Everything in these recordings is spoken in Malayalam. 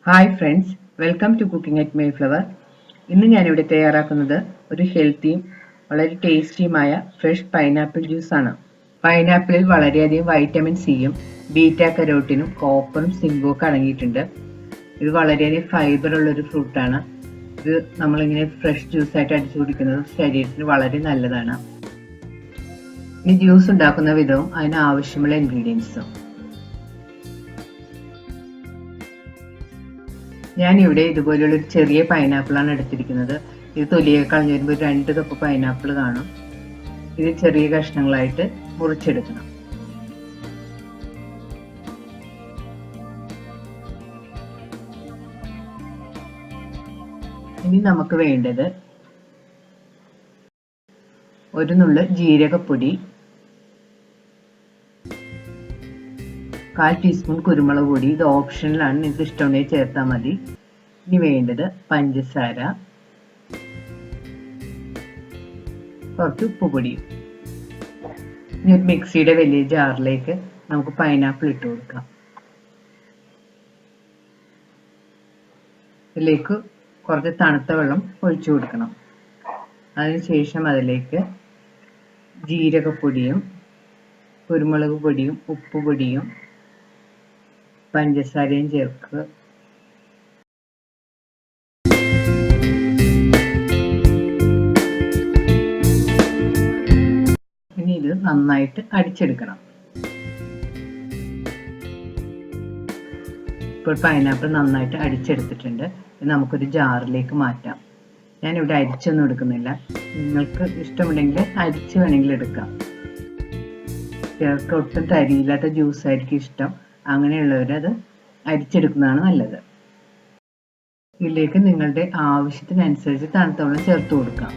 Hi friends, welcome to cooking at Mayflower. ഇന്ന് ഞാനിവിടെ തയ്യാറാക്കുന്നത് ഒരു ഹെൽത്തിയും വളരെ ടേസ്റ്റിയുമായ ഫ്രഷ് പൈനാപ്പിൾ ജ്യൂസാണ്. പൈനാപ്പിളിൽ വളരെയധികം വൈറ്റമിൻ സിയും ബീറ്റ കരോട്ടിനും കോപ്പറും സിങ്കും ഒക്കെ അടങ്ങിയിട്ടുണ്ട്. ഇത് വളരെയധികം ഫൈബർ ഉള്ളൊരു ഫ്രൂട്ടാണ്. ഇത് നമ്മളിങ്ങനെ ഫ്രഷ് ജ്യൂസായിട്ട് അടിച്ചു കുടിക്കുന്നത് ശരീരത്തിന് വളരെ നല്ലതാണ്. ഈ ജ്യൂസ് ഉണ്ടാക്കുന്ന വിധവും അതിന് ആവശ്യമുള്ള ഇൻഗ്രീഡിയൻസും. ഞാനിവിടെ ഇതുപോലെയുള്ള ഒരു ചെറിയ പൈനാപ്പിളാണ് എടുത്തിരിക്കുന്നത്. ഇത് തൊലിയൊക്കെ കളഞ്ഞു വരുമ്പോൾ 2 കപ്പ് പൈനാപ്പിൾ കാണും. ഇത് ചെറിയ കഷ്ണങ്ങളായിട്ട് മുറിച്ചെടുക്കണം. ഇനി നമുക്ക് വേണ്ടത് ഒരു നുള്ള് ജീരകപ്പൊടി, 1/4 ടീസ്പൂൺ കുരുമുളക് പൊടി. ഇത് ഓപ്ഷണലാണ്, നിങ്ങൾക്ക് ഇഷ്ടമുണ്ടെങ്കിൽ ചേർത്താൽ മതി. ഇനി വേണ്ടത് പഞ്ചസാര, കുറച്ച് ഉപ്പുപൊടിയും. ഇനി ഒരു മിക്സിയുടെ വലിയ ജാറിലേക്ക് നമുക്ക് പൈനാപ്പിൾ ഇട്ട് കൊടുക്കാം. ഇതിലേക്ക് കുറച്ച് തണുത്ത വെള്ളം ഒഴിച്ചു കൊടുക്കണം. അതിനുശേഷം അതിലേക്ക് ജീരകപ്പൊടിയും കുരുമുളക് പൊടിയും ഉപ്പുപൊടിയും പഞ്ചസാരയും ചേർക്കുക. ഇനി ഇത് നന്നായിട്ട് അടിച്ചെടുക്കണം. ഇപ്പോൾ പൈനാപ്പിൾ നന്നായിട്ട് അടിച്ചെടുത്തിട്ടുണ്ട്. നമുക്കൊരു ജാറിലേക്ക് മാറ്റാം. ഞാനിവിടെ അരിച്ചൊന്നും എടുക്കുന്നില്ല. നിങ്ങൾക്ക് ഇഷ്ടമുണ്ടെങ്കിൽ അരിച്ച് വേണമെങ്കിൽ എടുക്കാം. ചിലർക്ക് ഒട്ടും തരിയില്ലാത്ത ജ്യൂസ് ആയിരിക്കും ഇഷ്ടം. അങ്ങനെയുള്ളവരത് അരിച്ചെടുക്കുന്നതാണ് നല്ലത്. ഇതിലേക്ക് നിങ്ങളുടെ ആവശ്യത്തിനനുസരിച്ച് തണുത്ത വെള്ളം ചേർത്ത് കൊടുക്കാം.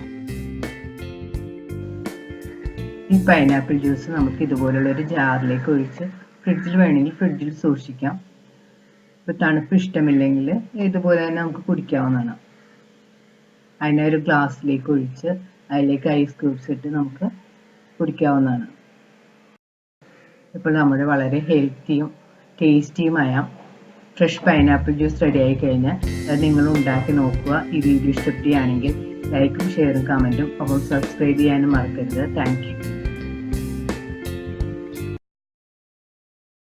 ഈ പൈനാപ്പിൾ ജ്യൂസ് നമുക്ക് ഇതുപോലുള്ള ഒരു ജാറിലേക്ക് ഒഴിച്ച് ഫ്രിഡ്ജിൽ വേണമെങ്കിൽ ഫ്രിഡ്ജിൽ സൂക്ഷിക്കാം. ഇപ്പോൾ തണുപ്പ് ഇഷ്ടമില്ലെങ്കിൽ ഇതുപോലെ തന്നെ നമുക്ക് കുടിക്കാവുന്നതാണ്. അതിനെ ഒരു ഗ്ലാസ്സിലേക്ക് ഒഴിച്ച് അതിലേക്ക് ഐസ് ക്യൂബ്സ് ഇട്ട് നമുക്ക് കുടിക്കാവുന്നതാണ്. ഇപ്പോൾ നമ്മുടെ വളരെ ഹെൽത്തിയും ടേസ്റ്റിയുമായ ഫ്രഷ് പൈനാപ്പിൾ ജ്യൂസ് റെഡി ആയി കഴിഞ്ഞാൽ അത് നിങ്ങൾ ഉണ്ടാക്കി നോക്കുക. ഈ വീഡിയോ ഇഷ്ടപ്പെടുകയാണെങ്കിൽ ലൈക്കും ഷെയറും കമൻറ്റും അപ്പോൾ സബ്സ്ക്രൈബ് ചെയ്യാനും മറക്കരുത്. Thank you.